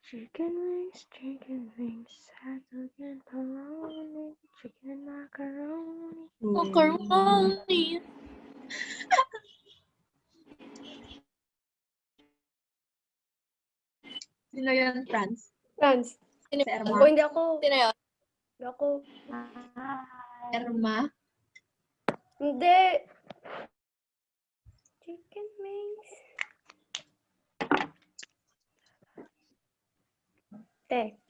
Chicken wings, hot dog and pepperoni, chicken macaroni. Macaroni. Sino yun, Franz? Franz. Sino Si yun? Erma? Oh, hindi ako. Sino yun? Hindi ako. Erma? Hindi. Chicken wings. Te.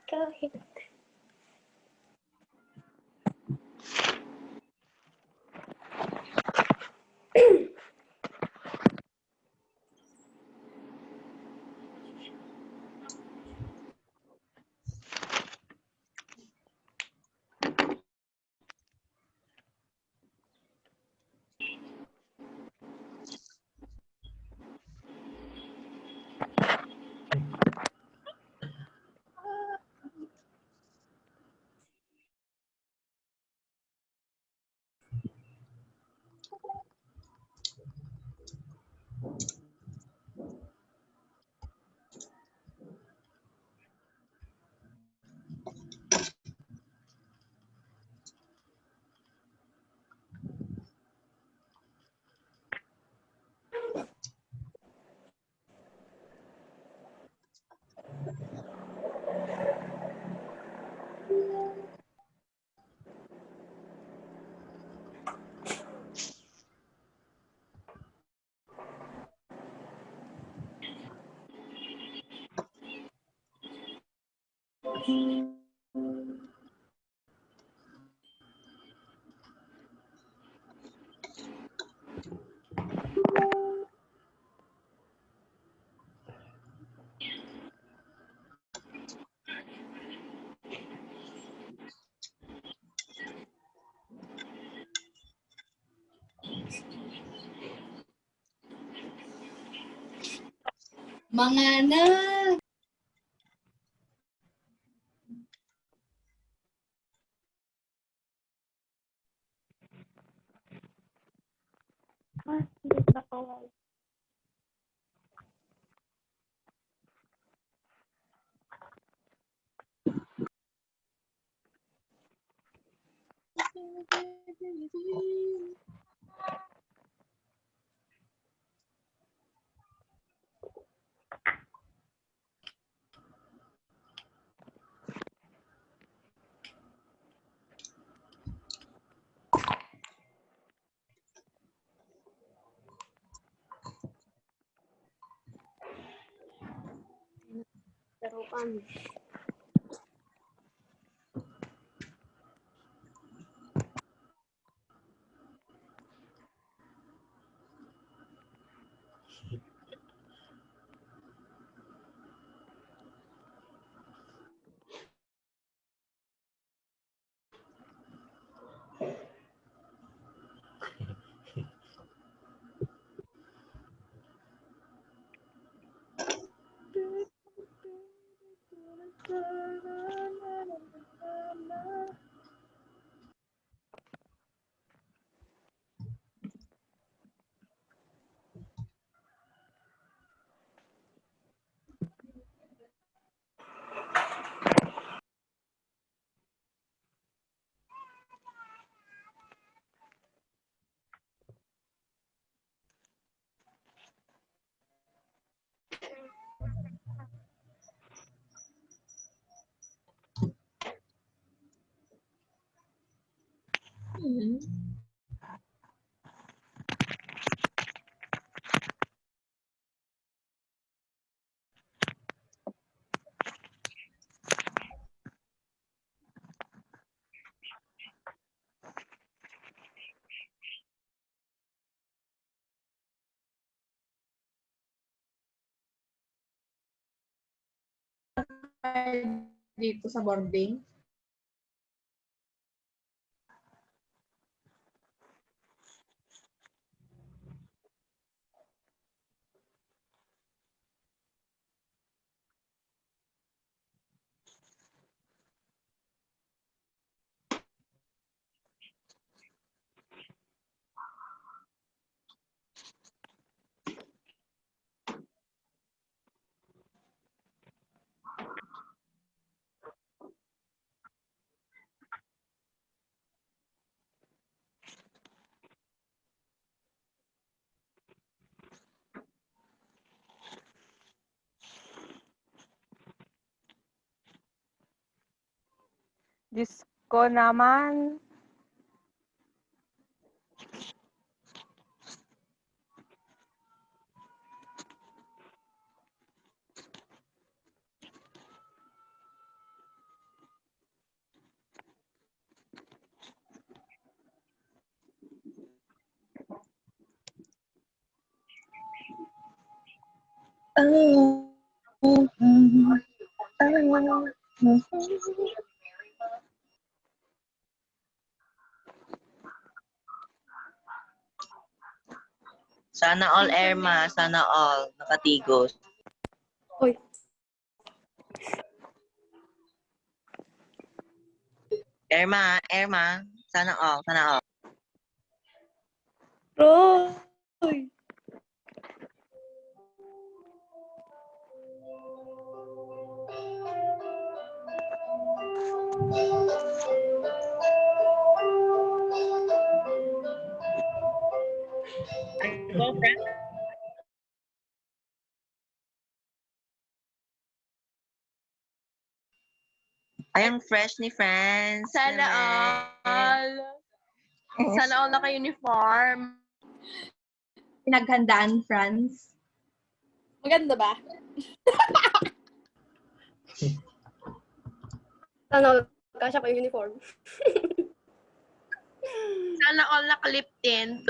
Kahit. Mga anak. Laruan. dito sa boarding. Diyos ko naman. Sana all, Erma. Sana all. Nakatigos. Uy. Erma. Sana all. Sana all. Roy. Go, friend. Ayang fresh ni friends. Sana all. Sana all naka-uniform. Pinaghandaan, Franz. Maganda ba? Ano, kasya pa yung uniform. Sana all naka-lip tint.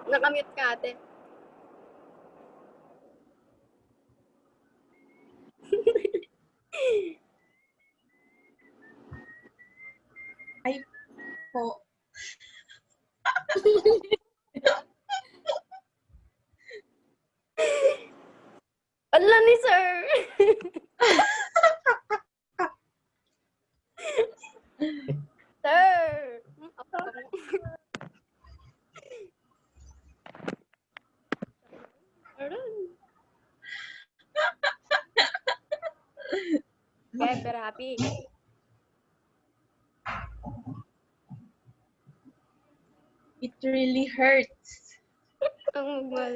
Nakamute ka, ate. Ay po. Ala ni sir! Sir! Okay, very happy. It really hurts. Ang mal.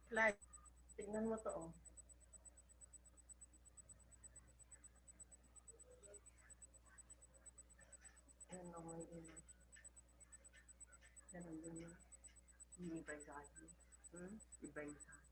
Like, tignan mo to, oh. Yan, oh, may image. Ganun din yun. Hindi ba sa akin? Iba yung sa akin.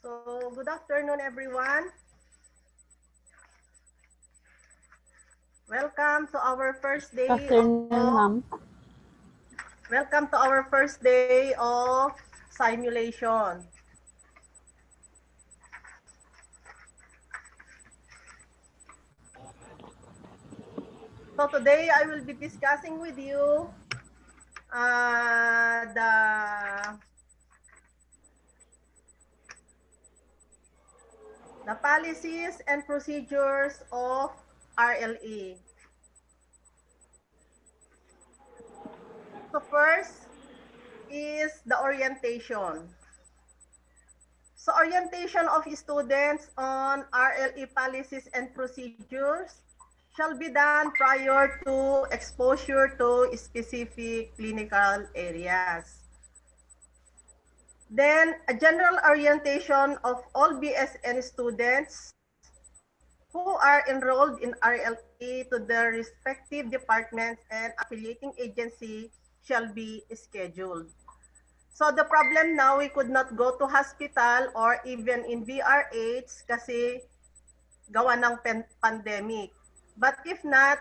So, good afternoon, everyone. Welcome to our first day Afternoon, ma'am. Welcome to our first day of simulation. So today I will be discussing with you the policies and procedures of RLE. So first is the orientation. So orientation of students on RLE policies and procedures shall be done prior to exposure to specific clinical areas. Then a general orientation of all BSN students who are enrolled in RLE to their respective departments and affiliating agency shall be scheduled. So the problem now, we could not go to hospital or even in VRH kasi gawa ng pandemic. But if not,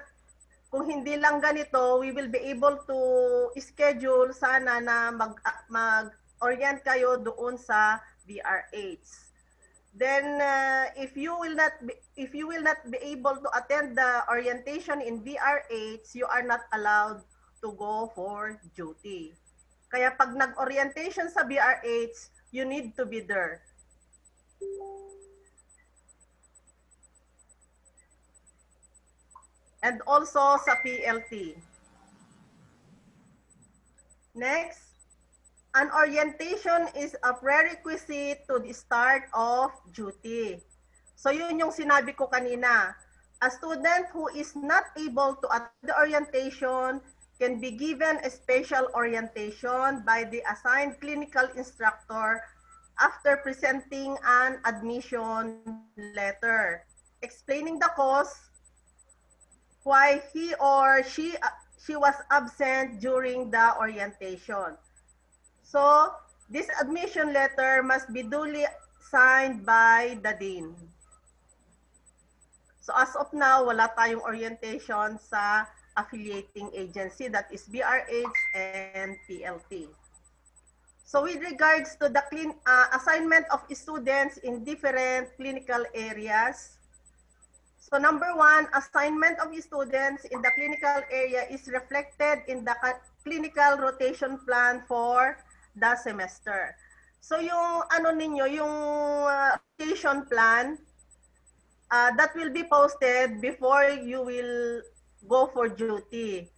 kung hindi lang ganito, we will be able to schedule sana na mag-orient kayo doon sa VRH. Then if you will not be able to attend the orientation in VRH, you are not allowed to go for duty. Kaya pag nag-orientation sa VRH, you need to be there. And also sa PLT. Next, An orientation is a prerequisite to the start of duty. So yun yung sinabi ko kanina. A student who is not able to attend the orientation can be given a special orientation by the assigned clinical instructor after presenting an admission letter, explaining the cause why he or she was absent during the orientation. So, this admission letter must be duly signed by the dean. So as of now, wala tayong orientation sa affiliating agency, that is BRH and PLT. So with regards to the assignment of students in different clinical areas, so number 1, assignment of students in the clinical area is reflected in the clinical rotation plan for the semester. So yung ano ninyo, yung rotation plan, that will be posted before you will go for duty.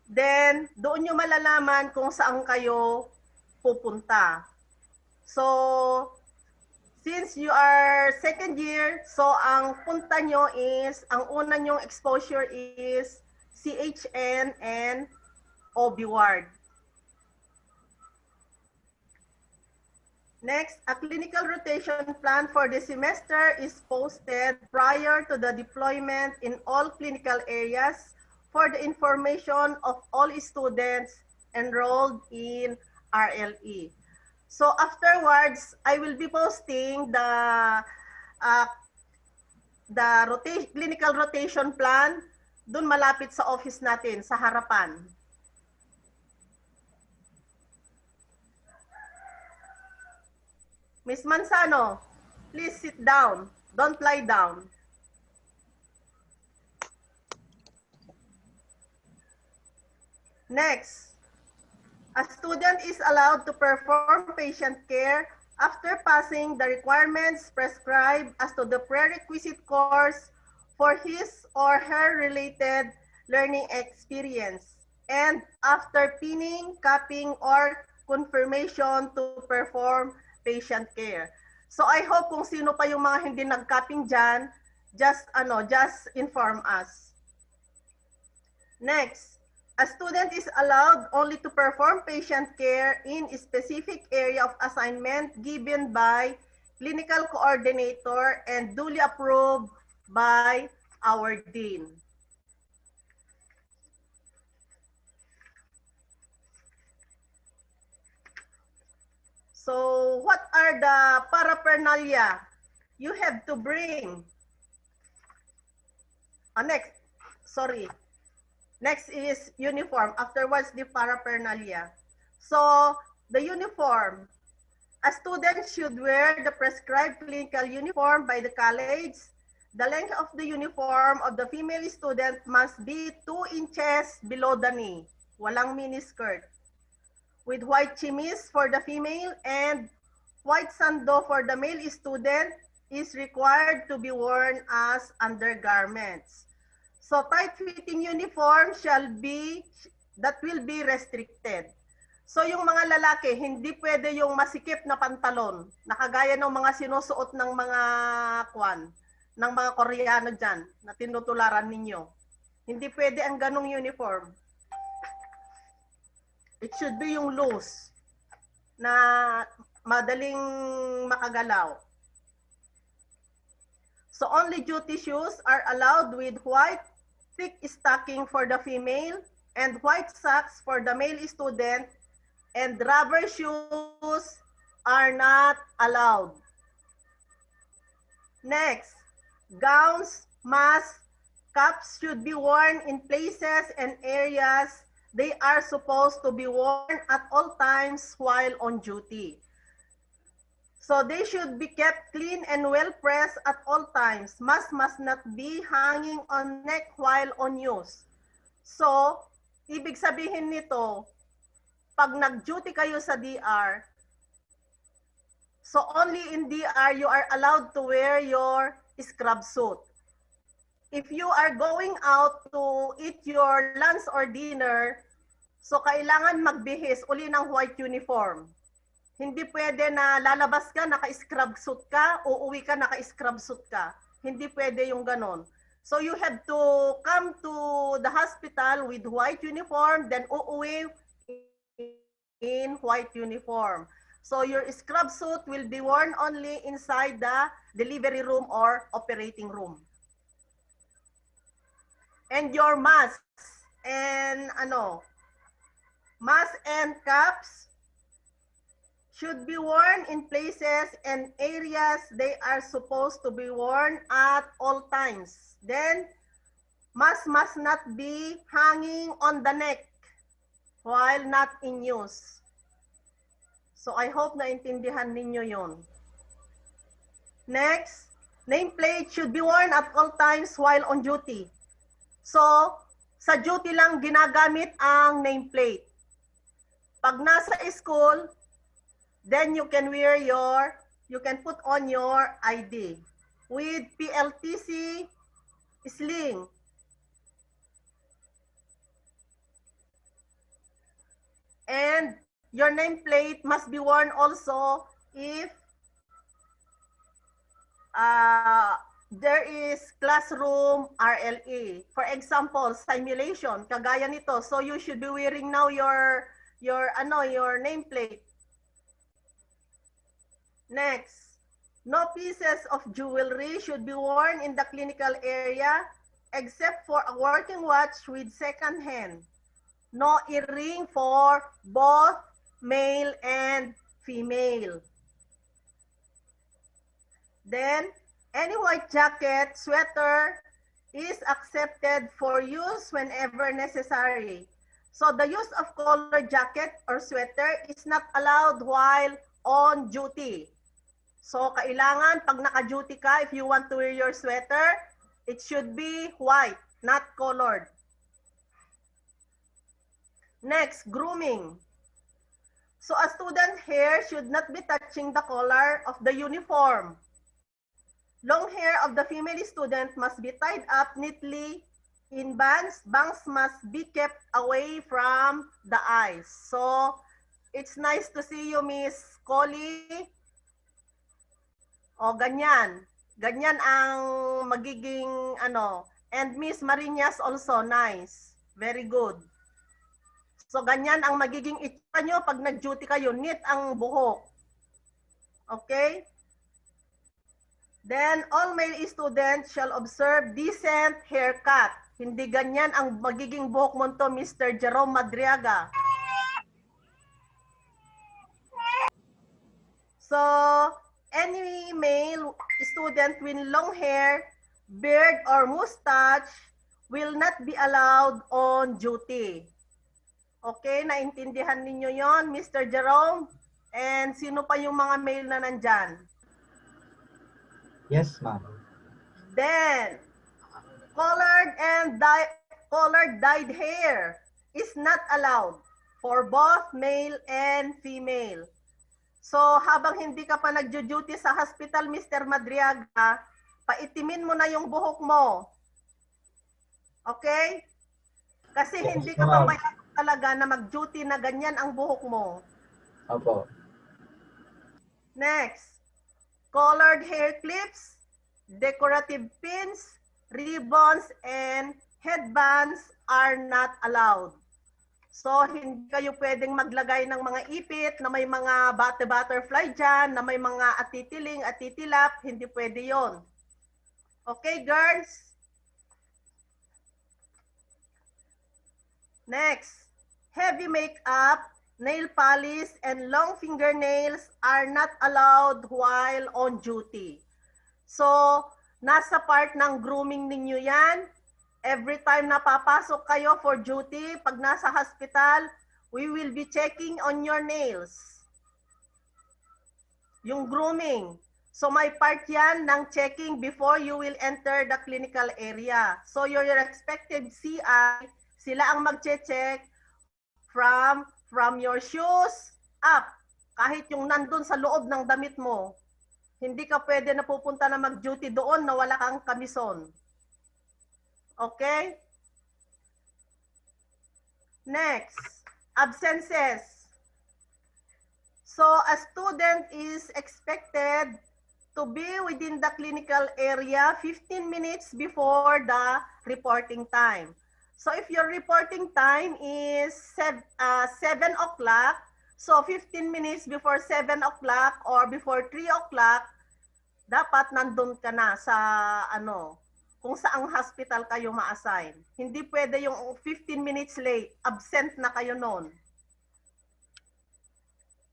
Then, doon nyo malalaman kung saan kayo pupunta. So, since you are second year, so ang punta nyo is, ang una nyong exposure is CHN and OB ward. Next, a clinical rotation plan for the semester is posted prior to the deployment in all clinical areas for the information of all students enrolled in RLE. So afterwards, I will be posting the clinical rotation plan dun malapit sa office natin, sa harapan. Ms. Manzano, please sit down. Don't lie down. Next, a student is allowed to perform patient care after passing the requirements prescribed as to the prerequisite course for his or her related learning experience, and after pinning, capping, or confirmation to perform patient care. So I hope kung sino pa yung mga hindi nag-capping dyan, just inform us. Next, a student is allowed only to perform patient care in a specific area of assignment given by clinical coordinator and duly approved by our dean. So what are the paraphernalia you have to bring? Next is uniform. Afterwards, the paraphernalia. So the uniform. A student should wear the prescribed clinical uniform by the college. The length of the uniform of the female student must be 2 inches below the knee. Walang miniskirt. With white chemise for the female and white sando for the male student is required to be worn as undergarments. So tight-fitting uniform that will be restricted. So yung mga lalaki, hindi pwede yung masikip na pantalon, nakagaya ng mga sinusuot ng mga ng mga Koreano dyan, na tinutularan ninyo. Hindi pwede ang ganong uniform. It should be yung loose na madaling makagalaw. So only duty shoes are allowed with white thick stocking for the female and white socks for the male student, and rubber shoes are not allowed. Next, gowns, masks, caps should be worn in places and areas they are supposed to be worn at all times while on duty. So they should be kept clean and well pressed at all times. Mask must not be hanging on neck while on use. So, ibig sabihin nito, pag nag-duty kayo sa DR, so only in DR you are allowed to wear your scrub suit. If you are going out to eat your lunch or dinner, So, kailangan magbihis uli ng white uniform. Hindi pwede na lalabas ka, naka-scrub suit ka, uuwi ka, naka-scrub suit ka. Hindi pwede yung ganon. So, you have to come to the hospital with white uniform, then uuwi in white uniform. So, your scrub suit will be worn only inside the delivery room or operating room. And your masks and mask and caps should be worn in places and areas they are supposed to be worn at all times. Then, mask must not be hanging on the neck while not in use. So, I hope naintindihan ninyo yon. Next, nameplate should be worn at all times while on duty. So, sa duty lang ginagamit ang nameplate. Pag nasa school, then you can put on your ID with PLTC sling. And your nameplate must be worn also if there is classroom RLE. For example, simulation, kagaya nito. So you should be wearing now your nameplate. Next, no pieces of jewelry should be worn in the clinical area except for a working watch with second hand. No earring for both male and female. Then, any white jacket, sweater is accepted for use whenever necessary. So the use of colored jacket or sweater is not allowed while on duty. So kailangan pag naka-duty ka, if you want to wear your sweater, it should be white, not colored. Next, grooming. So a student hair should not be touching the collar of the uniform. Long hair of the female student must be tied up neatly in bands. Bangs must be kept away from the eyes. So, it's nice to see you, Miss Collie. O, ganyan. Ganyan ang magiging, And Miss Marinas also, nice. Very good. So, ganyan ang magiging itsura nyo pag nag-duty kayo. Neat ang buhok. Okay? Then, all male students shall observe decent haircut. Hindi ganyan ang magiging buhok mo to, Mr. Jerome Madriaga. So, any male student with long hair, beard, or mustache will not be allowed on duty. Okay, naintindihan ninyo yon, Mr. Jerome? And sino pa yung mga male na nandyan? Yes, ma'am. Then, colored dyed hair is not allowed for both male and female. So, habang hindi ka pa nagjo-duty sa hospital, Mr. Madriaga, paitimin mo na yung buhok mo. Okay? Kasi hindi ka pa talaga na mag-duty na ganyan ang buhok mo. Opo. Next. Colored hair clips, decorative pins, ribbons, and headbands are not allowed. So, hindi kayo pwedeng maglagay ng mga ipit na may mga butterfly dyan, na may mga atitiling, atitilap. Hindi pwede yon. Okay, girls? Next, heavy makeup, nail polish, and long fingernails are not allowed while on duty. So, nasa part ng grooming ninyo yan. Every time na papasok kayo for duty, pag nasa hospital, we will be checking on your nails. Yung grooming. So, may part yan ng checking before you will enter the clinical area. So, your respective CI, sila ang mag-check from your shoes up. Kahit yung nandun sa loob ng damit mo. Hindi ka pwede na pupunta na mag-duty doon na wala kang kamison. Okay? Next. Absences. So a student is expected to be within the clinical area 15 minutes before the reporting time. So if your reporting time is 7 o'clock, so 15 minutes before 7 o'clock or before 3 o'clock, dapat nandun ka na sa kung saang hospital kayo ma-assign. Hindi pwede yung 15 minutes late, absent na kayo noon.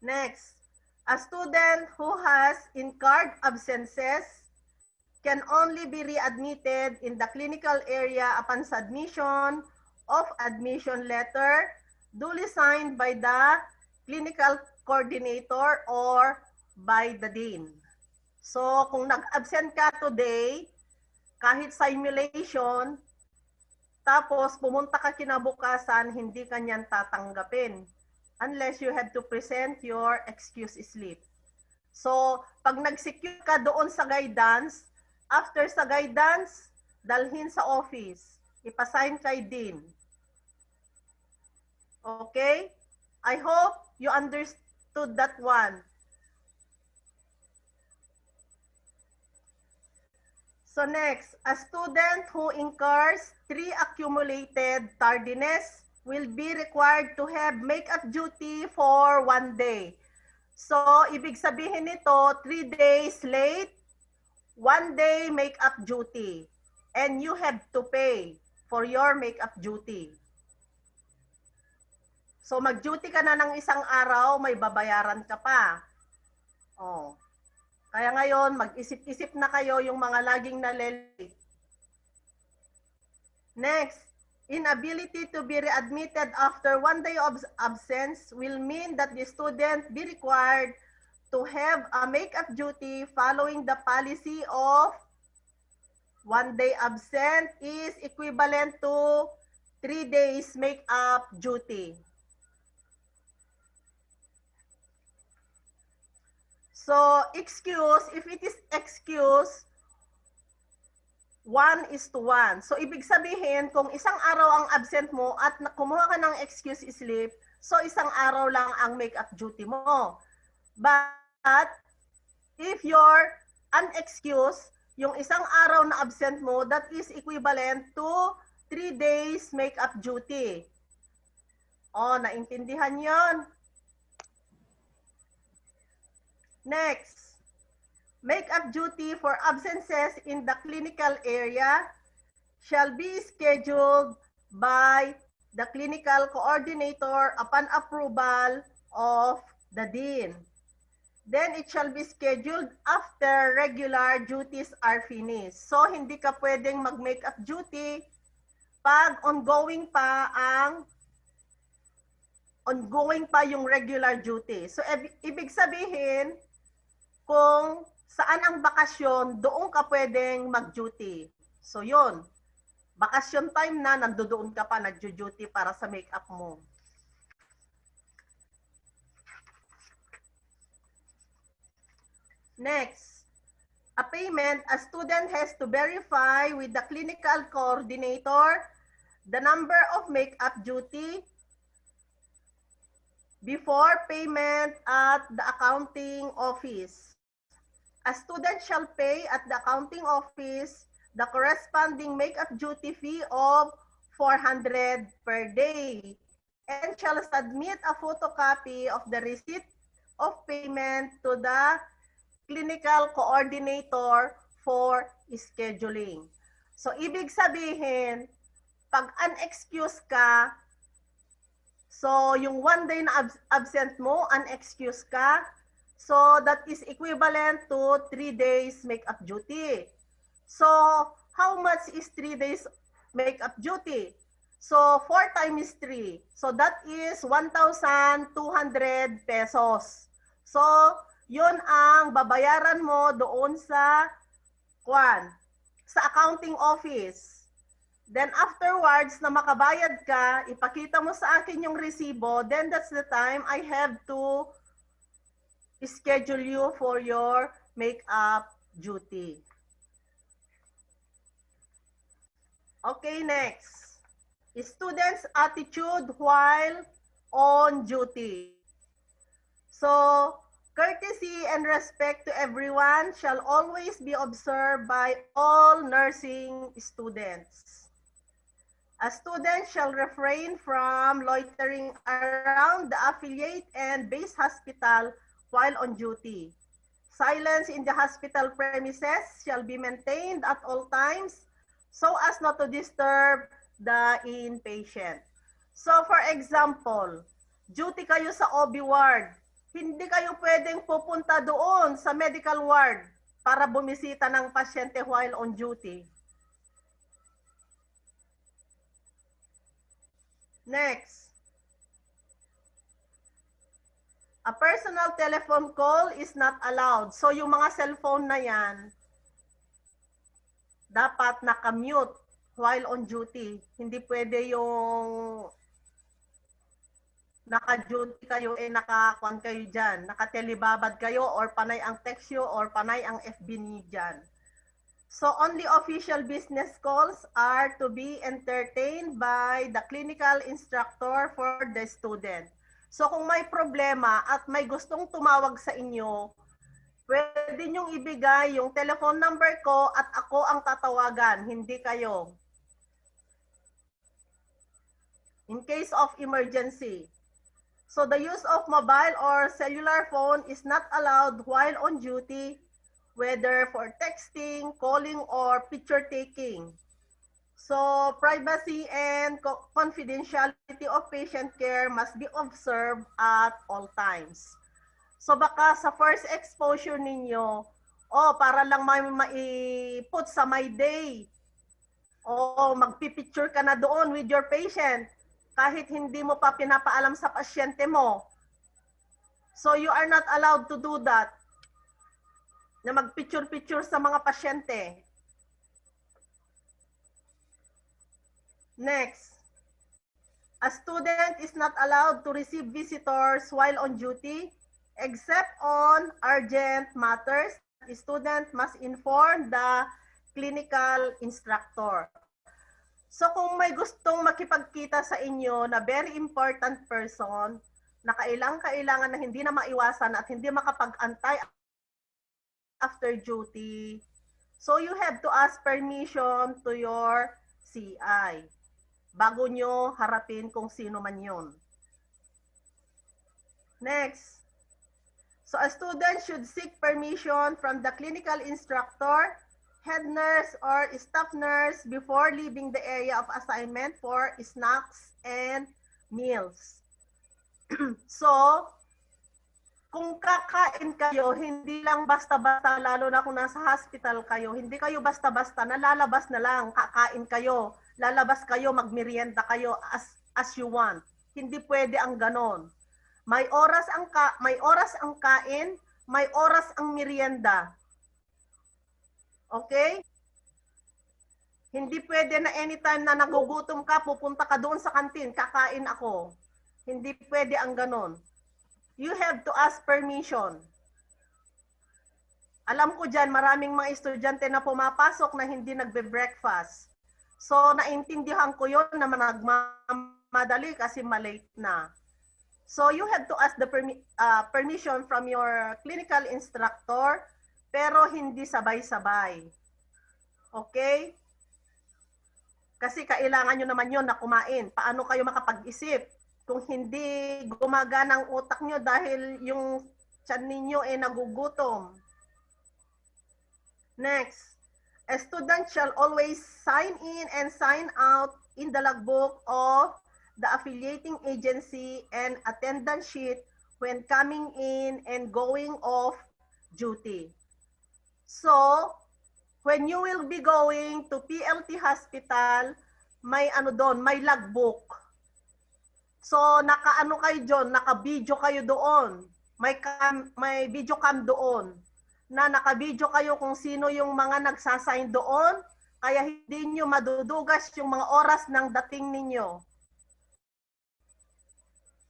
Next, a student who has incurred absences can only be readmitted in the clinical area upon submission of admission letter duly signed by the clinical coordinator or by the dean. So, kung nag-absent ka today, kahit simulation, tapos pumunta ka kinabukasan, hindi ka niyan tatanggapin unless you have to present your excuse slip. So, pag nag-secure ka doon sa guidance, after sa guidance, dalhin sa office. Ipasign kay dean. Okay? I hope you understood that one. So next, a student who incurs 3 accumulated tardiness will be required to have make-up duty for 1 day. So, ibig sabihin nito, 3 days late, 1 day make-up duty. And you have to pay for your make-up duty. So, mag-duty ka na ng isang araw, may babayaran ka pa. Oh. Kaya ngayon, mag-isip-isip na kayo yung mga laging nalilate. Next, inability to be readmitted after 1 day of absence will mean that the student be required to have a make-up duty following the policy of 1 day absent is equivalent to 3 days make-up duty. So, excuse, if it is excuse, 1:1. So, ibig sabihin, kung isang araw ang absent mo at kumuha ka ng excuse slip, so isang araw lang ang make-up duty mo. But, if you're unexcused, yung isang araw na absent mo, that is equivalent to 3 days make-up duty. O, naintindihan yon? Next, make-up duty for absences in the clinical area shall be scheduled by the clinical coordinator upon approval of the dean. Then it shall be scheduled after regular duties are finished. So, hindi ka pwedeng mag-make-up duty pag ongoing pa yung regular duty. So, ibig sabihin, kung saan ang bakasyon, doon ka pwedeng mag-duty. So, yun. Bakasyon time na, nandoon ka pa, nag-duty para sa make-up mo. Next, a payment, a student has to verify with the clinical coordinator the number of make-up duty before payment at the accounting office. A student shall pay at the accounting office the corresponding make-up duty fee of 400 per day and shall submit a photocopy of the receipt of payment to the clinical coordinator for scheduling. So, ibig sabihin, pag unexcused ka, so yung 1 day na absent mo, unexcused ka, so that is equivalent to 3 days make-up duty. So, how much is 3 days make-up duty? So, 4 times 3. So, that is 1,200 pesos. So, yun ang babayaran mo doon sa accounting office. Then afterwards na makabayad ka, ipakita mo sa akin yung resibo, then that's the time I have to schedule you for your make-up duty. Okay, next. Students' attitude while on duty. So, courtesy and respect to everyone shall always be observed by all nursing students. A student shall refrain from loitering around the affiliate and base hospital while on duty. Silence in the hospital premises shall be maintained at all times so as not to disturb the inpatient. So for example, duty kayo sa OB ward, hindi kayo pwedeng pupunta doon sa medical ward para bumisita ng pasyente while on duty. Next. A personal telephone call is not allowed. So yung mga cellphone na yan, dapat naka-mute while on duty. Hindi pwede yung naka-duty kayo, naka-kwan kayo dyan. Naka-telebabad kayo or panay ang text you or panay ang FB niyo dyan. So only official business calls are to be entertained by the clinical instructor for the student. So kung may problema at may gustong tumawag sa inyo, pwede niyong ibigay yung telephone number ko at ako ang tatawagan, hindi kayo. In case of emergency. So the use of mobile or cellular phone is not allowed while on duty, whether for texting, calling, or picture taking. So privacy and confidentiality of patient care must be observed at all times. So baka sa first exposure ninyo, para lang mai-put sa my day, magpipicture ka na doon with your patient, kahit hindi mo pa pinapaalam sa pasyente mo. So you are not allowed to do that, na mag-picture-picture sa mga pasyente. Next, a student is not allowed to receive visitors while on duty, except on urgent matters. The student must inform the clinical instructor. So kung may gustong makipagkita sa inyo na very important person, na kailangan na hindi na maiwasan at hindi makapag-antay after duty, so you have to ask permission to your CI bago nyo harapin kung sino man yun. Next. So a student should seek permission from the clinical instructor, head nurse, or staff nurse before leaving the area of assignment for snacks and meals. So, kung kakain kayo, hindi lang basta-basta, lalo na kung nasa hospital kayo, hindi kayo basta-basta, nalalabas na lang, kakain kayo, lalabas kayo, magmerienda kayo as you want. Hindi pwede ang ganon. May oras ang kain, may oras ang merienda. Okay? Hindi pwede na anytime na nagugutom ka, pupunta ka doon sa kantin, kakain ako. Hindi pwede ang ganon. You have to ask permission. Alam ko dyan, maraming mga estudyante na pumapasok na hindi nagbe-breakfast. So, naintindihan ko yun na nagmamadali kasi malate na. So, you have to ask the permission from your clinical instructor, pero hindi sabay-sabay. Okay? Kasi kailangan nyo naman yun na kumain. Paano kayo makapag-isip? Kung hindi gumagana ang utak nyo dahil yung tiyan ninyo ay nagugutom. Next, a student shall always sign in and sign out in the logbook of the affiliating agency and attendance sheet when coming in and going off duty. So, when you will be going to PLT hospital, may doon, may logbook. So, naka-ano kayo doon, naka-video kayo doon. May video cam doon. Na naka-video kayo kung sino yung mga nagsasign doon, kaya hindi nyo madudugas yung mga oras ng dating ninyo.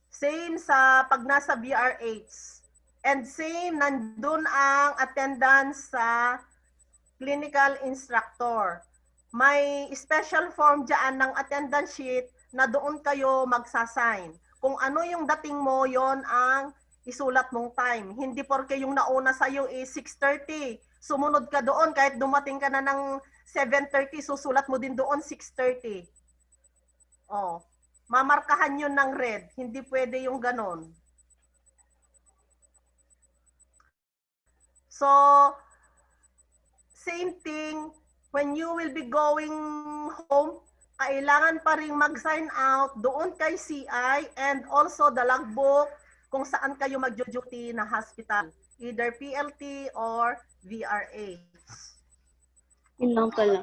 Same sa pag nasa BRH. And same, nandun ang attendance sa clinical instructor. May special form dyan ng attendance sheet na doon kayo magsasign. Kung ano yung dating mo, yon ang isulat mong time. Hindi porke yung nauna sa'yo is 6:30. Sumunod ka doon, kahit dumating ka na ng 7:30, susulat mo din doon 6:30. Oh, mamarkahan yun ng red. Hindi pwede yung ganon. So, same thing, when you will be going home, kailangan pa rin mag-sign out doon kay CI and also the logbook kung saan kayo mag-duty na hospital, either PLT or VRA. Yun lang pala.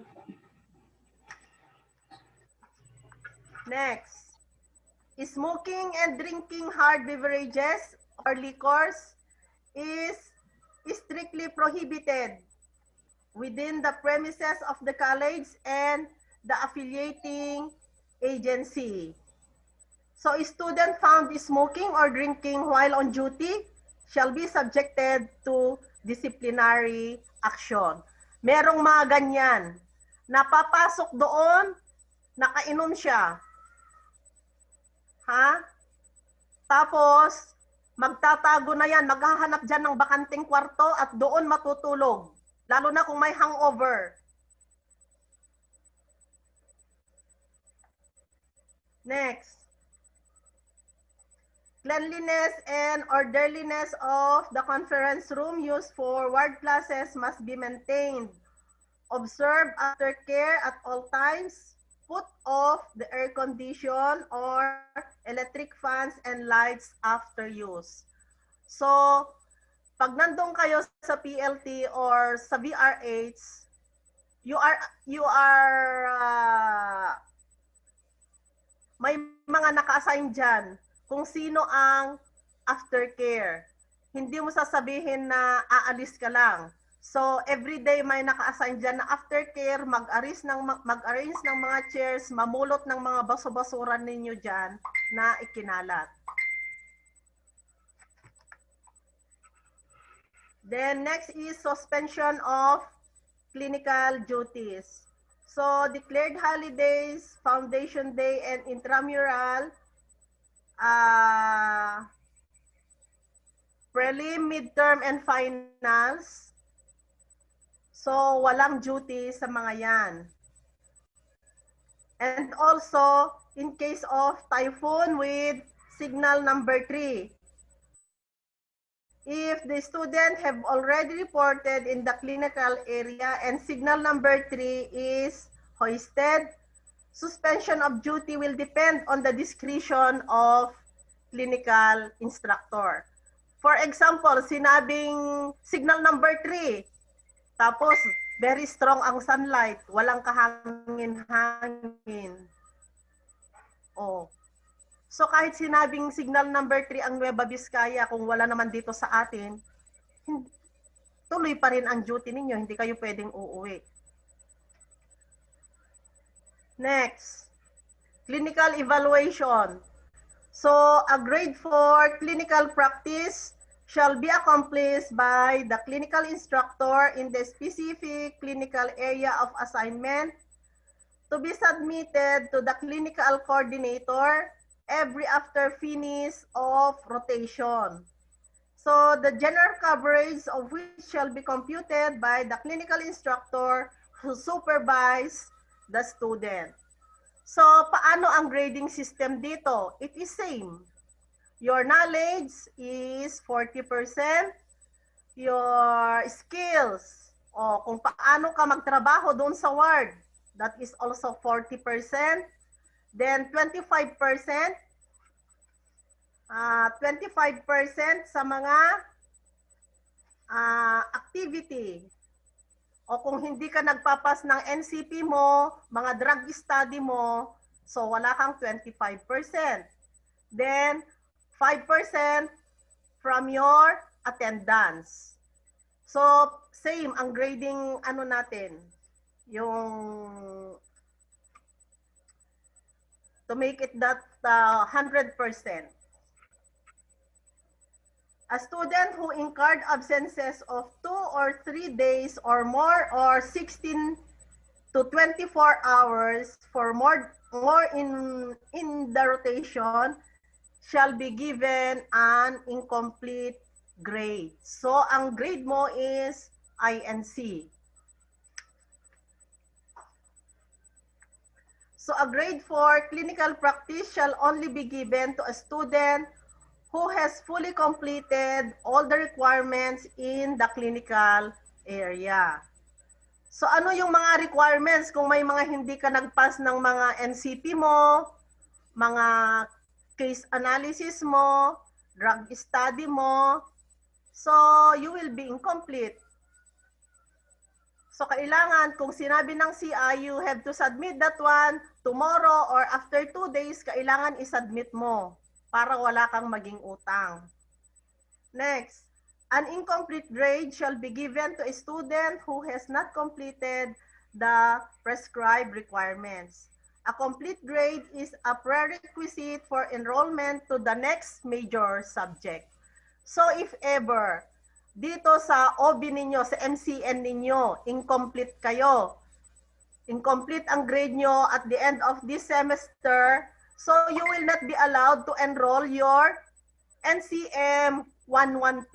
Next, smoking and drinking hard beverages or liquors is strictly prohibited within the premises of the college and the affiliating agency. So a student found smoking or drinking while on duty shall be subjected to disciplinary action. Merong mga ganyan. Napapasok doon, nakainom siya. Ha? Tapos, magtatago na yan, maghahanap dyan ng bakanting kwarto at doon matutulog. Lalo na kung may hangover. Next. Cleanliness and orderliness of the conference room used for ward classes must be maintained. Observe aftercare at all times. Put off the air condition or electric fans and lights after use. So, pag nandun kayo sa PLT or sa VRH, you are may mga naka-assign dyan kung sino ang aftercare. Hindi mo sasabihin na aalis ka lang. So, every day may naka-assign dyan na aftercare, mag-arrange ng mga chairs, mamulot ng mga baso-basuran ninyo dyan na ikinalat. Then, next is suspension of clinical duties. So, declared holidays, Foundation Day, and intramural, prelim, midterm, and finals. So, walang duty sa mga yan. And also, in case of typhoon with signal number 3, if the student have already reported in the clinical area and signal number 3 is hoisted, suspension of duty will depend on the discretion of clinical instructor. For example, sinabing signal number 3, tapos very strong ang sunlight, walang kahangin-hangin. Oh. So kahit sinabing signal number 3 ang Nueva Vizcaya, kung wala naman dito sa atin, tuloy pa rin ang duty ninyo, hindi kayo pwedeng uuwi. Next, clinical evaluation. So a grade 4 clinical practice shall be accomplished by the clinical instructor in the specific clinical area of assignment to be submitted to the clinical coordinator every after finish of rotation. So the general coverage of which shall be computed by the clinical instructor who supervise the student. So paano ang grading system dito? It is same. Your knowledge is 40%. Your skills, o kung paano ka magtrabaho doon sa ward, that is also 40%. Then 25%, 25% sa mga activity. O kung hindi ka nagpapas ng NCP mo, mga drug study mo, so wala kang 25%. Then 5% from your attendance. So same ang grading ano natin, yung to make it that 100%. A student who incurred absences of 2 or 3 days or more or 16 to 24 hours for more in the rotation shall be given an incomplete grade. So, ang grade mo is INC. So, a grade for clinical practice shall only be given to a student who has fully completed all the requirements in the clinical area. So, ano yung mga requirements kung may mga hindi ka nagpass ng mga NCP mo, mga case analysis mo, drug study mo, so you will be incomplete. So, kailangan, kung sinabi ng CI, you have to submit that one tomorrow or after 2 days, kailangan isubmit mo para wala kang maging utang. Next, an incomplete grade shall be given to a student who has not completed the prescribed requirements. A complete grade is a prerequisite for enrollment to the next major subject. So, if ever, dito sa OB ninyo, sa MCN ninyo, incomplete kayo. Incomplete ang grade nyo at the end of this semester, so you will not be allowed to enroll your NCM 112.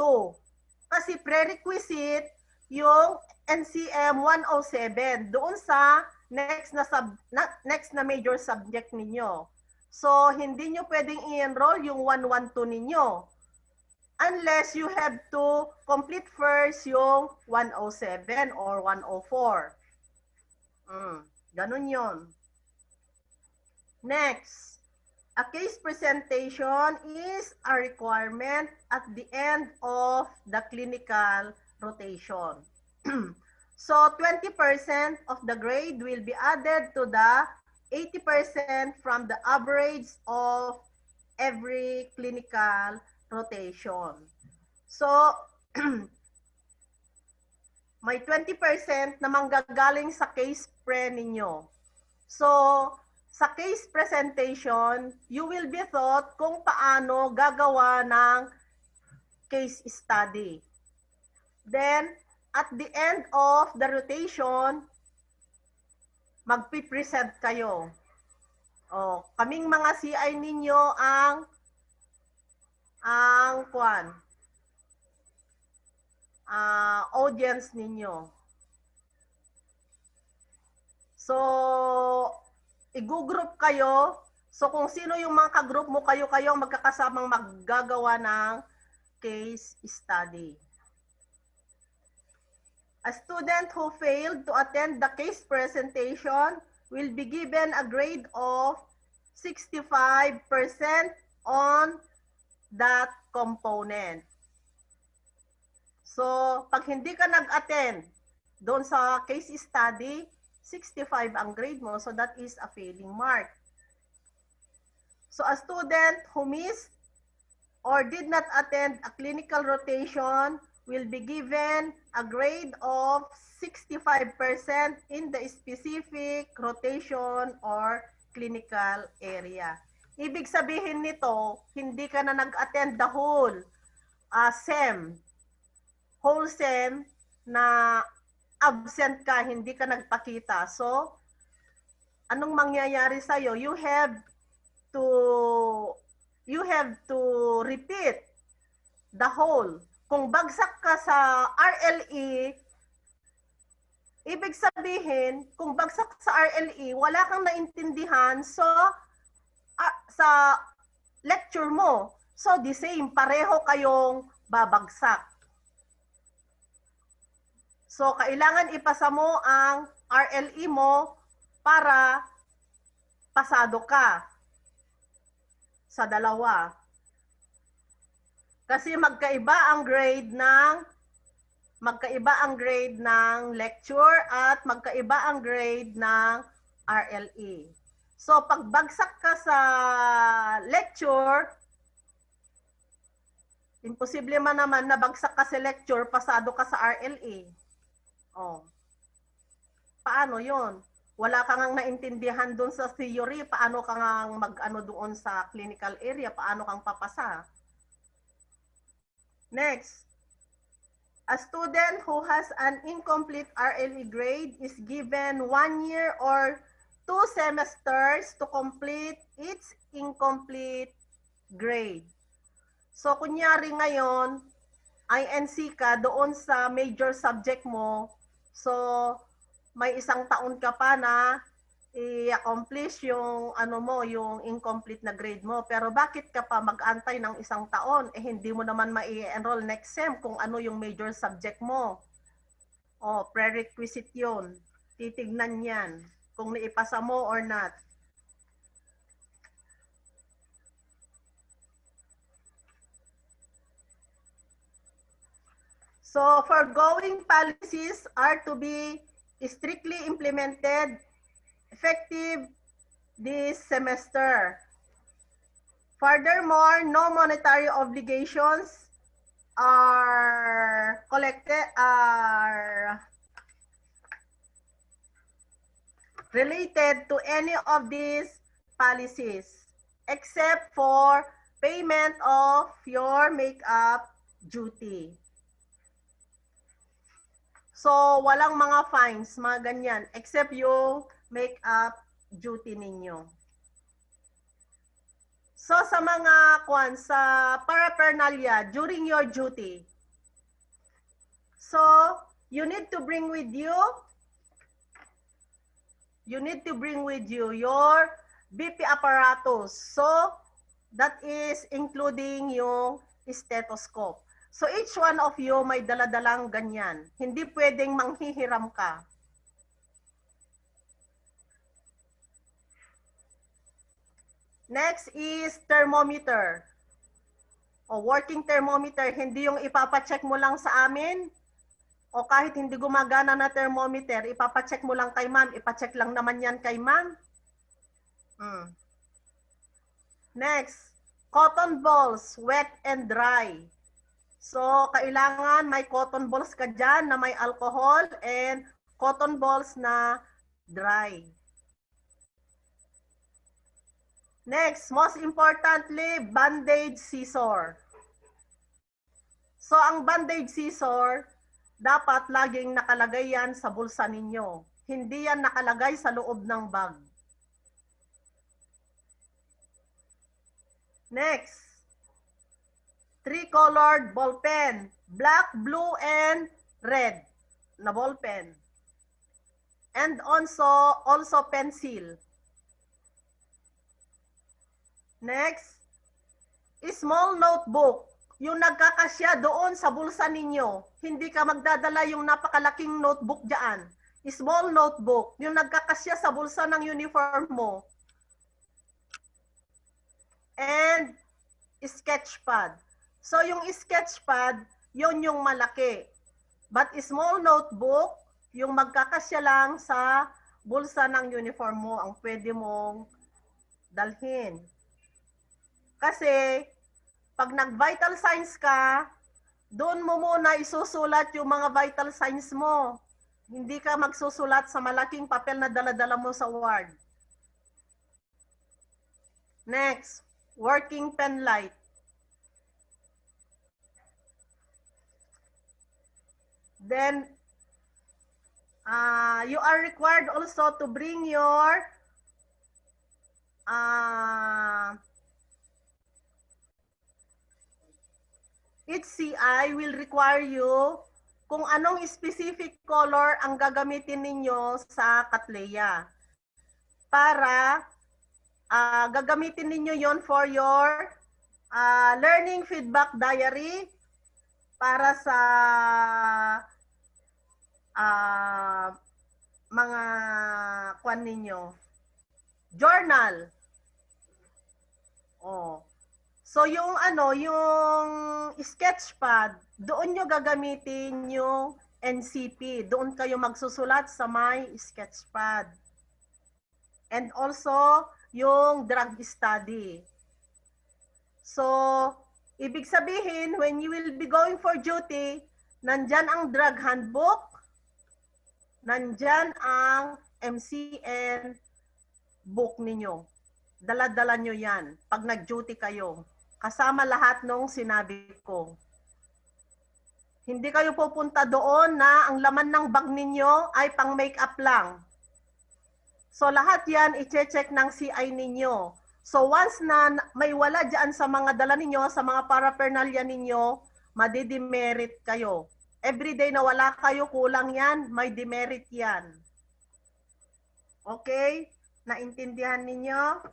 Kasi prerequisite yung NCM 107 doon sa next na major subject ninyo. So, hindi nyo pwedeng i-enroll yung 112 ninyo unless you have to complete first yung 107 or 104. Ganun yon. Next, a case presentation is a requirement at the end of the clinical rotation. So, 20% of the grade will be added to the 80% from the average of every clinical rotation. So, may 20% na manggagaling sa case pre ninyo. So, sa case presentation, you will be taught kung paano gagawa ng case study. Then, at the end of the rotation, magpipresent kayo. Kaming mga CI ninyo ang audience ninyo. So, i-group kayo. So, kung sino yung mga ka-group mo, kayo magkakasamang maggagawa ng case study. A student who failed to attend the case presentation will be given a grade of 65% on that component. So, pag hindi ka nag-attend doon sa case study, 65 ang grade mo, so that is a failing mark. So, a student who missed or did not attend a clinical rotation will be given a grade of 65% in the specific rotation or clinical area. Ibig sabihin nito, hindi ka na nag-attend the whole SEM, na absent ka, hindi ka nagpakita. So, anong mangyayari sa'yo? You have to repeat the whole. Kung bagsak ka sa RLE, ibig sabihin, kung bagsak sa RLE, wala kang naintindihan sa lecture mo. So, the same, pareho kayong babagsak. So, kailangan ipasa mo ang RLE mo para pasado ka sa dalawa. Kasi magkaiba ang grade ng lecture at magkaiba ang grade ng RLE. So, pag bagsak ka sa lecture, imposible man naman na bagsak ka sa lecture, pasado ka sa RLE. Paano yon? Wala kang naintindihan doon sa theory, paano kang mag-ano doon sa clinical area, paano kang papasa? Next, a student who has an incomplete RLE grade is given 1 year or 2 semesters to complete its incomplete grade. So, kunyari ngayon, INC ka doon sa major subject mo. So, may isang taon ka pa na i-accomplish yung ano mo, yung incomplete na grade mo. Pero bakit ka pa mag-antay ng isang taon? Eh, hindi mo naman mai-enroll next sem kung ano yung major subject mo. O, prerequisite yun. Titignan yan kung naipasa mo or not. So, foregoing policies are to be strictly implemented effective this semester. Furthermore, no monetary obligations are related to any of these policies except for payment of your makeup duty. So, walang mga fines, mga ganyan, except yung make-up duty ninyo. So, sa mga sa paraphernalia during your duty, so, you need to bring with you your BP apparatus. So, that is including yung stethoscope. So each one of you may daladalang ganyan. Hindi pwedeng manghihiram ka. Next is thermometer. O working thermometer, hindi yung ipapacheck mo lang sa amin. O kahit hindi gumagana na thermometer, ipapacheck mo lang kay ma'am. Ipacheck lang naman yan kay ma'am. Next, cotton balls, wet and dry. So, kailangan may cotton balls ka dyan na may alcohol and cotton balls na dry. Next, most importantly, bandage scissor. So, ang bandage scissor, dapat laging nakalagay yan sa bulsa ninyo. Hindi yan nakalagay sa loob ng bag. Next. Three-colored ball pen, black, blue, and red na ball pen. And also pencil. Next, small notebook. Yung nagkakasya doon sa bulsa ninyo. Hindi ka magdadala yung napakalaking notebook dyan. Small notebook. Yung nagkakasya sa bulsa ng uniform mo. And sketch pad. So, yung sketch pad, yun yung malaki. But small notebook, yung magkakasya lang sa bulsa ng uniform mo, ang pwede mong dalhin. Kasi, pag nag-vital signs ka, doon mo muna isusulat yung mga vital signs mo. Hindi ka magsusulat sa malaking papel na dala-dala mo sa ward. Next, working pen light. Then, you are required also to bring your each CI will require you kung anong specific color ang gagamitin ninyo sa Katleya. Para gagamitin ninyo yon for your learning feedback diary, para sa mga kwan ninyo. Journal. Oh. So yung yung sketchpad, doon nyo gagamitin yung NCP. Doon kayo magsusulat sa may sketchpad. And also yung drug study. So ibig sabihin, when you will be going for duty, nandyan ang drug handbook, nandyan ang MCN book ninyo. Dala-dala nyo yan pag nag-duty kayo. Kasama lahat nung sinabi ko. Hindi kayo pupunta doon na ang laman ng bag ninyo ay pang makeup lang. So lahat yan i-check ng CI ninyo. So once na may wala dyan sa mga dala ninyo, sa mga paraphernalia ninyo, madidemerit kayo. Everyday na wala kayo, kulang yan, may demerit yan. Okay? Naintindihan ninyo?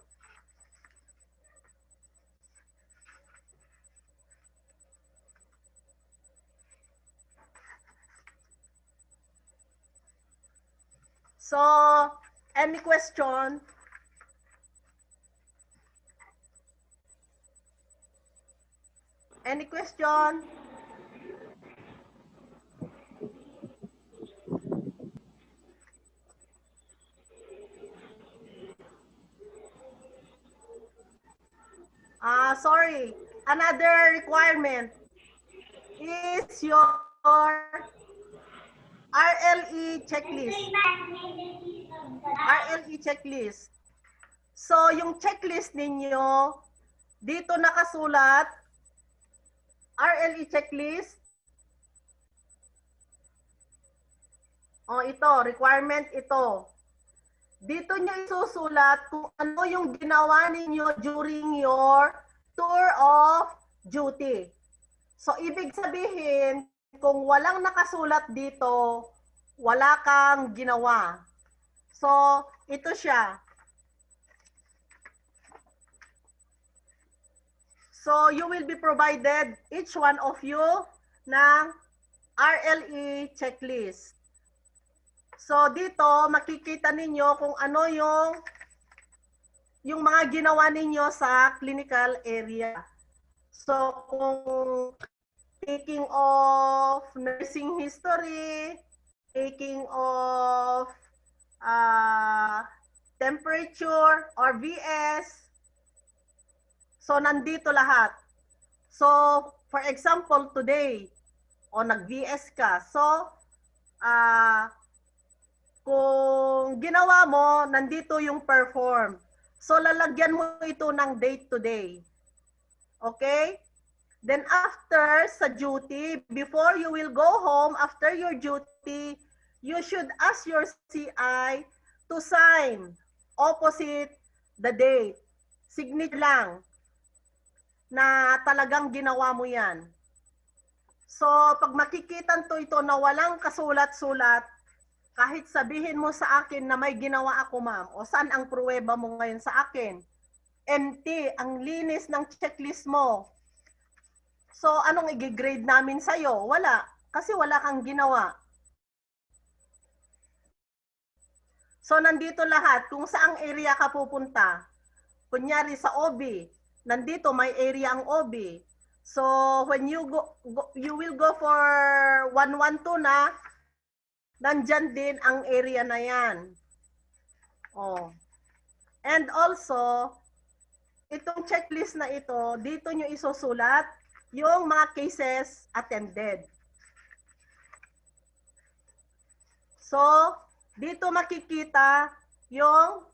So, any question? Any question? Sorry. Another requirement is your RLE checklist. RLE checklist. So, yung checklist ninyo, dito nakasulat, RLE checklist. Ito, requirement ito. Dito nyo isusulat kung ano yung ginawa ninyo during your tour of duty. So, ibig sabihin, kung walang nakasulat dito, wala kang ginawa. So, ito siya. So, you will be provided, each one of you, ng RLE checklist. So, dito, makikita ninyo kung ano yung mga ginawa ninyo sa clinical area. So, kung taking of nursing history, taking of temperature or VS, so, nandito lahat. So, for example, today, nag-VS ka. So, kung ginawa mo, nandito yung perform. So, lalagyan mo ito ng date today. Okay? Then, after sa duty, before you will go home, after your duty, you should ask your CI to sign opposite the date. Signature lang na talagang ginawa mo yan. So, pag makikita ito na walang kasulat-sulat, kahit sabihin mo sa akin na may ginawa ako, ma'am, o saan ang pruweba mo ngayon sa akin? Empty, ang linis ng checklist mo. So, anong i-grade namin sa'yo? Wala, kasi wala kang ginawa. So, nandito lahat, kung saang area ka pupunta. Kunyari sa OB, nandito may area ang OB. So, when you you will go for 112 na, nandyan din ang area na yan. And also, itong checklist na ito, dito nyo isusulat yung mga cases attended. So, dito makikita yung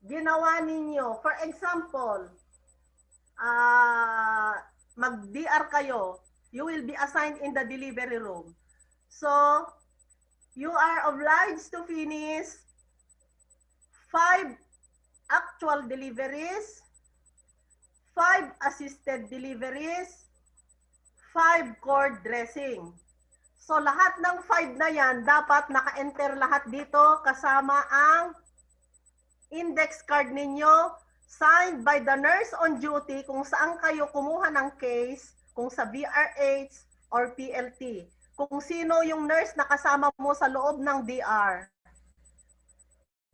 ginawa ninyo. For example, mag-DR kayo. You will be assigned in the delivery room. So, you are obliged to finish 5 actual deliveries, 5 assisted deliveries, 5 cord dressing. So, lahat ng 5 na yan, dapat naka-enter lahat dito kasama ang index card ninyo, signed by the nurse on duty kung saan kayo kumuha ng case, kung sa BRH or PLT. Kung sino yung nurse na kasama mo sa loob ng DR.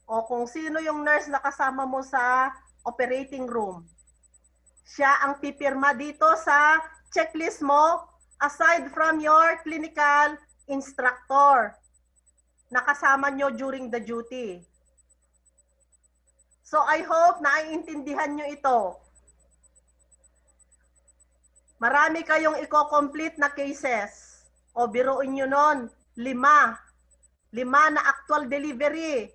O kung sino yung nurse na kasama mo sa operating room. Siya ang pipirma dito sa checklist mo aside from your clinical instructor na kasama nyo during the duty. So I hope na naiintindihan nyo ito. Marami kayong i-complete na cases. O biruin nyo nun, 5. 5 na actual delivery.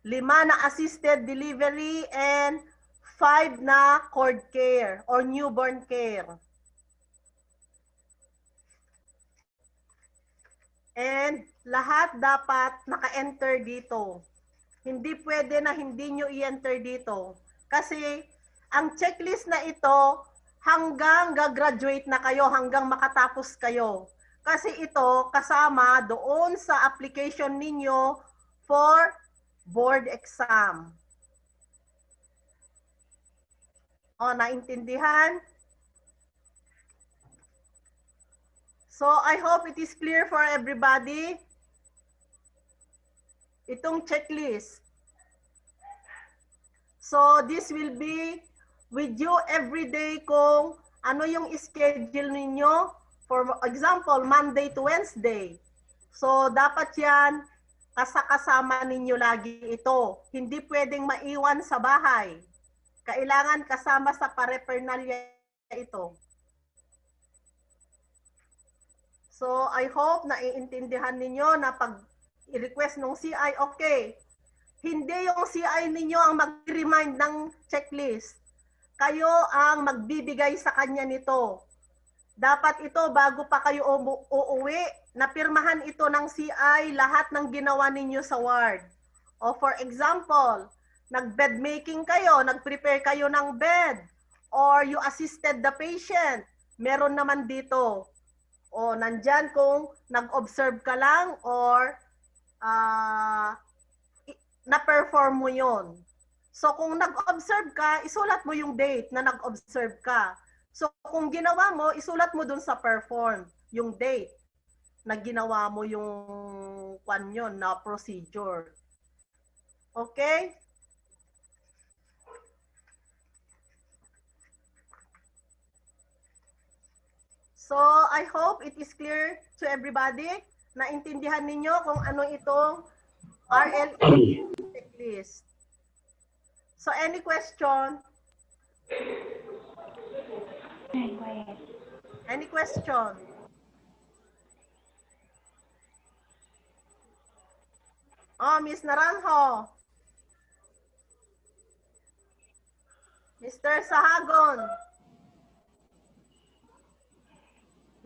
5 na assisted delivery and 5 na cord care or newborn care. And lahat dapat naka-enter dito. Hindi pwede na hindi nyo i-enter dito. Kasi ang checklist na ito, hanggang gagraduate na kayo, hanggang makatapos kayo. Kasi ito kasama doon sa application ninyo for board exam. O, naintindihan? So, I hope it is clear for everybody. Itong checklist. So, this will be with you every day kung ano yung schedule ninyo. For example, Monday to Wednesday. So, dapat yan, kasama ninyo lagi ito. Hindi pwedeng maiwan sa bahay. Kailangan kasama sa paraphernalia ito. So, I hope na iintindihan ninyo na pag i-request ng CI, okay. Hindi yung CI ninyo ang mag-remind ng checklist. Kayo ang magbibigay sa kanya nito. Dapat ito, bago pa kayo uuwi, napirmahan ito ng CI lahat ng ginawa ninyo sa ward. O for example, nag-bed making kayo, nag-prepare kayo ng bed, or you assisted the patient, meron naman dito. O nandyan kung nag-observe ka lang or na-perform mo yon. So kung nag-observe ka, isulat mo yung date na nag-observe ka. So kung ginawa mo, isulat mo dun sa perform, yung date na ginawa mo yung yun, na procedure. Okay? So, I hope it is clear to everybody. Naintindihan ninyo kung ano itong RLA checklist. So, any question? Any question? Oh, Miss Naranjo. Mr. Sahagon.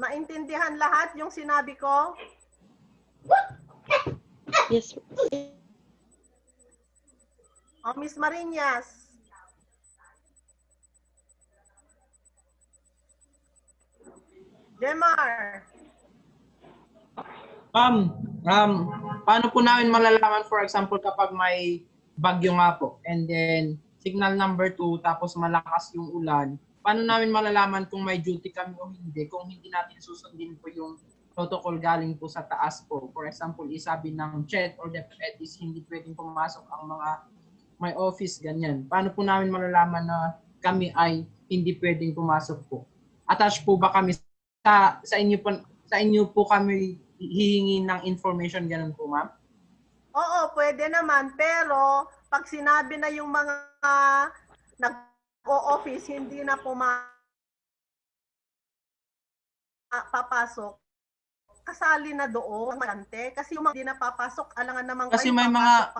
Maintindihan lahat yung sinabi ko? Yes. O, Miss Marinas. Demar. Paano po namin malalaman, for example, kapag may bagyo nga po, and then signal number 2, tapos malakas yung ulan, paano namin malalaman kung may duty kami o hindi kung hindi natin susundin po yung protocol galing po sa taas po? For example, isabi ng CHED or DepEd is hindi pwedeng pumasok ang mga may office, ganyan. Paano po namin malalaman na kami ay hindi pwedeng pumasok po? Attach po ba kami sa inyo po kami hihingi ng information, ganun po, ma'am? Oo, pwede naman. Pero pag sinabi na yung mga nag-o-office, hindi na papasok, kasali na doon, magante. Kasi yung mga hindi na papasok, alangan naman Kasi kayo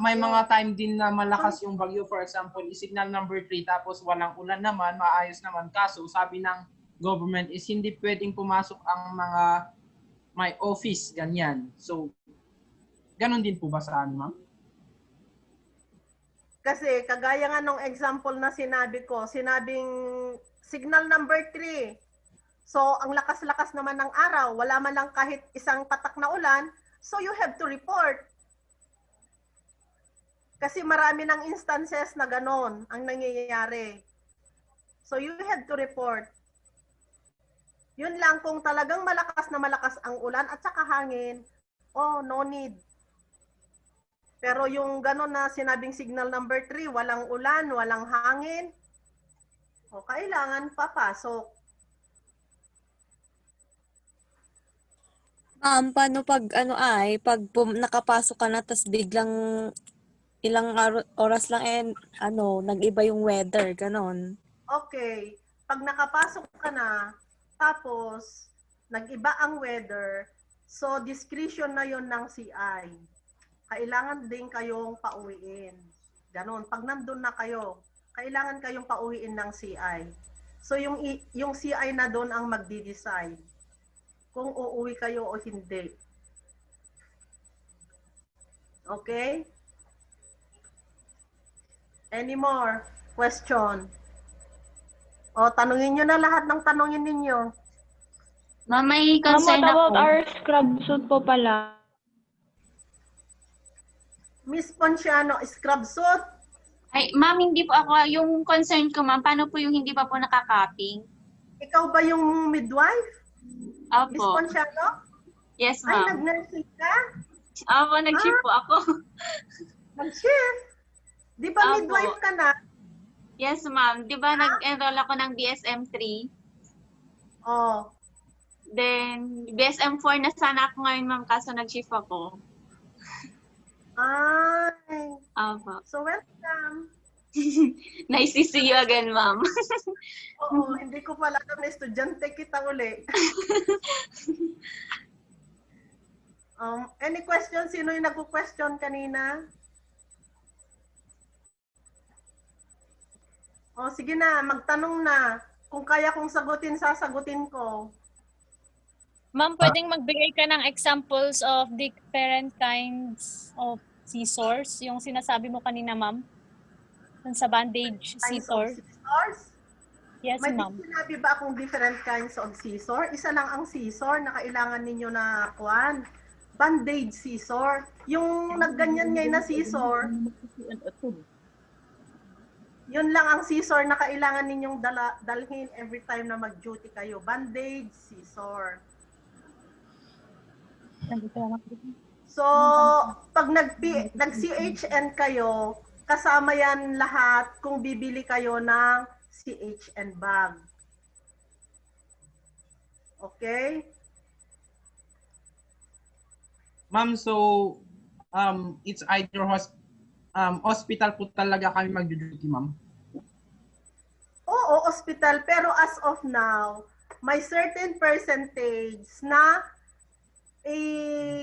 may mga time din na malakas yung bagyo. For example, signal number 3, tapos walang ulan naman, maayos naman. Kaso sabi ng government is hindi pwedeng pumasok ang mga may office, ganyan. So, ganun din po ba sa ano, ma'am? Kasi kagaya nga nung example na sinabi ko, sinabing signal number 3. So, ang lakas-lakas naman ng araw, wala man lang kahit isang patak na ulan, so you have to report. Kasi marami ng instances na ganon ang nangyayari. So, you have to report. Yun lang, kung talagang malakas na malakas ang ulan at saka hangin, oh, no need. Pero yung gano'n na sinabing signal number 3, walang ulan, walang hangin, o kailangan papasok. Paano pag nakapasok ka na tas biglang ilang oras lang nag-iba yung weather, ganon. Okay, pag nakapasok ka na, tapos nag-iba ang weather, so discretion na yon ng CI. Kailangan din kayong pauwiin. Ganon, pag nandun na kayo, kailangan kayong pauwiin ng CI. So yung CI na doon ang magdi-decide kung uuwi kayo o hindi. Okay? Any more question? O, tanungin nyo na lahat ng tanungin ninyo. Ma'am, may Ma'am, concern what about ako. our scrub suit po pala? Miss Ponciano, scrub suit? Ay, ma'am, hindi po ako. Yung concern ko, ma'am, paano po yung hindi pa po nakakaping? Ikaw ba yung midwife? Miss Opo. Ponciano? Yes, Ay, ma'am. nag-nursing ka? Opo, nag-shift po ako. Nag-shift? Di ba Apo. midwife ka na? Yes, ma'am. Di ba nag-enroll ako ng BSM 3? Oh. Then, BSM 4 na sana ako ngayon, ma'am, kaso nag-shift ako. Ay. Opo. So, welcome. Nice to see you again, ma'am. Oo, hindi ko pala alam na estudyante kita uli. Any question? Sino yung nagko-question kanina? O, sige na, magtanong na. Kung kaya kong sagutin, sasagutin ko. Ma'am, pwedeng magbigay ka ng examples of different kinds of scissors, yung sinasabi mo kanina, ma'am? Dun sa bandage Kinds scissor. of scissors? Yes, May ma'am. sinabi ba akong different kinds of scissor? Isa lang ang scissor na kailangan ninyo na kuwan. Bandage scissor. Yung nagganyan ngayon na scissor, yun lang ang scissor na kailangan ninyong dalhin every time na mag-duty kayo. Bandage scissor. So, pag nag-CHN kayo, kasama yan lahat kung bibili kayo ng CHN bag. Okay? Ma'am, so it's either hospital po talaga kami mag-duty, ma'am. Oo, hospital. Pero as of now, may certain percentage na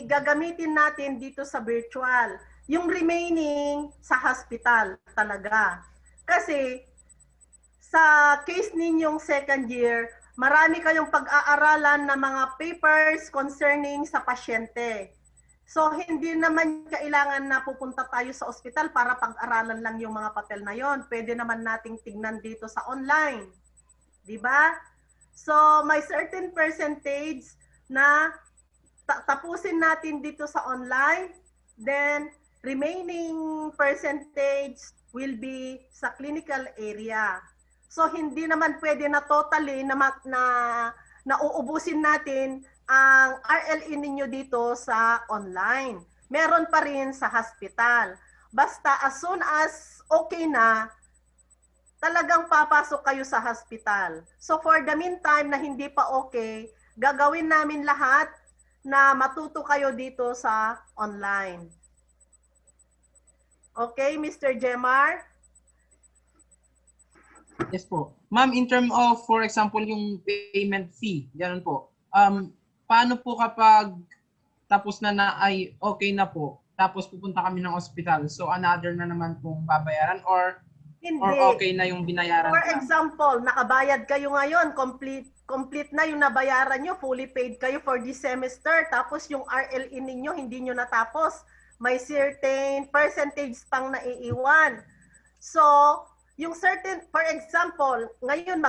gagamitin natin dito sa virtual. Yung remaining sa hospital talaga. Kasi sa case ninyong second year, marami kayong pag-aaralan na mga papers concerning sa pasyente. So, hindi naman kailangan na pupunta tayo sa ospital para pag-aralan lang yung mga papel na yon. Pwede naman nating tignan dito sa online. Di ba? So, may certain percentage na tapusin natin dito sa online. Then, remaining percentage will be sa clinical area. So, hindi naman pwede na totally na uubusin natin ang RLE ninyo dito sa online. Meron pa rin sa hospital. Basta as soon as okay na, talagang papasok kayo sa hospital. So for the meantime na hindi pa okay, gagawin namin lahat na matuto kayo dito sa online. Okay, Mr. Jemar? Yes po. Ma'am, in terms of, for example, yung payment fee, ganun po. Paano po kapag tapos na ay okay na po, tapos pupunta kami ng ospital, so another na naman pong babayaran or Hindi. okay na yung binayaran? For example, nakabayad kayo ngayon, complete na yung nabayaran nyo, fully paid kayo for this semester, tapos yung RLE ninyo hindi nyo natapos, may certain percentage pang naiiwan. So, yung certain, for example, ngayon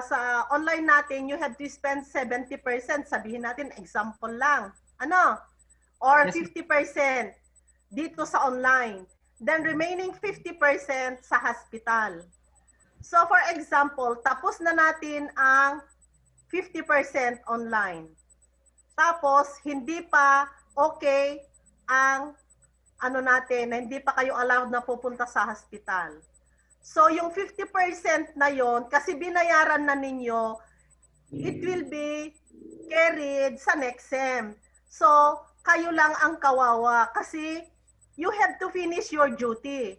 sa online natin, you have to spend 70%. Sabihin natin, example lang. Ano? Or 50% dito sa online. Then remaining 50% sa hospital. So for example, tapos na natin ang 50% online. Tapos, hindi pa okay ang hindi pa kayo allowed na pupunta sa hospital. So, yung 50% na yon kasi binayaran na ninyo, it will be carried sa next sem. So, kayo lang ang kawawa kasi you have to finish your duty.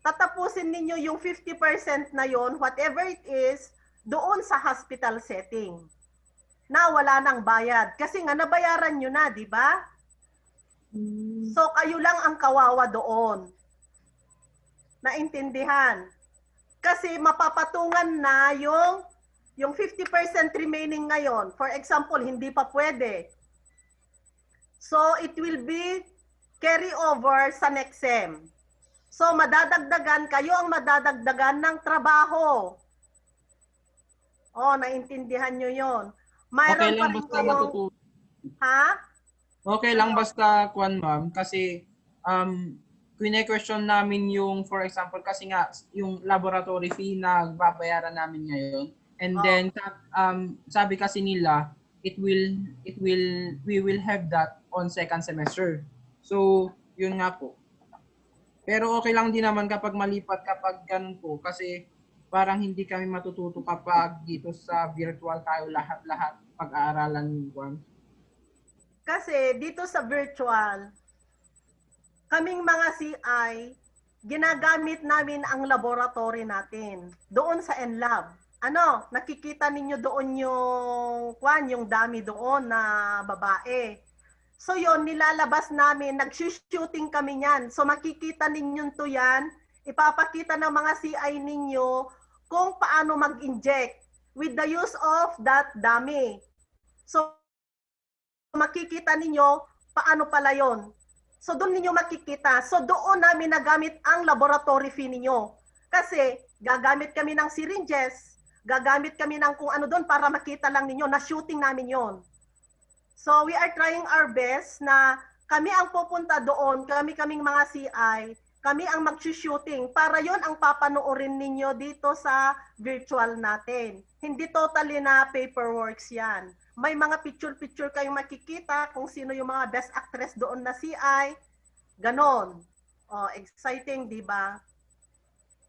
Tatapusin ninyo yung 50% na yon, whatever it is, doon sa hospital setting. Na wala nang bayad. Kasi nga nabayaran nyo na, di ba? So, kayo lang ang kawawa doon. Naintindihan? Kasi mapapatungan na yung 50% remaining ngayon. For example, hindi pa pwede. So, it will be carry over sa next sem. So madadagdagan, kayo ang madadagdagan ng trabaho. Oh, naintindihan nyo yon. Okay Mayroon pa lang rin basta kayong, matututo. ha? Okay lang basta kwan ma'am kasi question namin yung for example kasi nga yung laboratory fee na babayaran namin ngayon. And then sabi kasi nila we will have that on second semester. So, yun nga po. Pero okay lang din naman kapag malipat kapag ganun po kasi parang hindi kami matututo kapag dito sa virtual tayo lahat-lahat pag-aaralan yung kwan. Kasi dito sa virtual, kaming mga CI, ginagamit namin ang laboratory natin doon sa NLab. Ano, nakikita ninyo doon yung dami doon na babae. So yon nilalabas namin, nag-shooting kami niyan. So makikita ninyo to yan, ipapakita ng mga CI ninyo kung paano mag-inject with the use of that dummy. So makikita ninyo paano pala yon. So doon ninyo makikita. So doon namin nagamit ang laboratory fee ninyo. Kasi gagamit kami ng syringes, gagamit kami ng kung ano doon para makita lang ninyo na shooting namin yon. So we are trying our best na kami ang pupunta doon, kaming mga CI, kami ang mag-shooting para yon ang papanoorin ninyo dito sa virtual natin. Hindi totally na paperworks yan. May mga picture-picture kayong makikita kung sino yung mga best actress doon na CI. Ganon. Oh, exciting, di ba?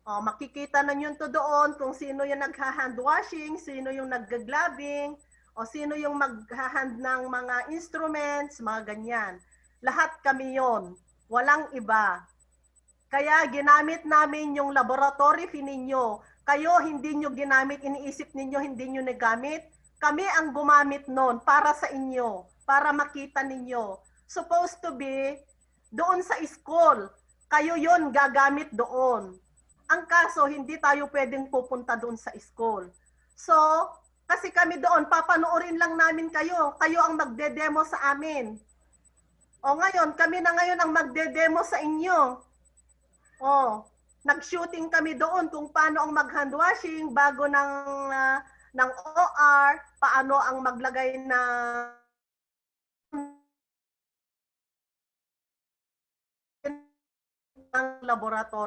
Oh, makikita na yun to doon kung sino yung nagha-hand washing, sino yung nag-gloving, o sino yung mag-hand ng mga instruments, mga ganyan. Lahat kami yon. Walang iba. Kaya ginamit namin yung laboratory fee ninyo. Kayo hindi nyo ginamit, iniisip ninyo hindi nyo nagamit. Kami ang gumamit nun para sa inyo, para makita ninyo. Supposed to be doon sa school. Kayo yon gagamit doon. Ang kaso, hindi tayo pwedeng pupunta doon sa school. So, kasi kami doon, papanoorin lang namin kayo. Kayo ang magde-demo sa amin. O ngayon, kami na ngayon ang magde-demo sa inyo. Oh, nag-shooting kami doon kung paano ang mag-hand washing bago ng OR, paano ang maglagay ng laboratory.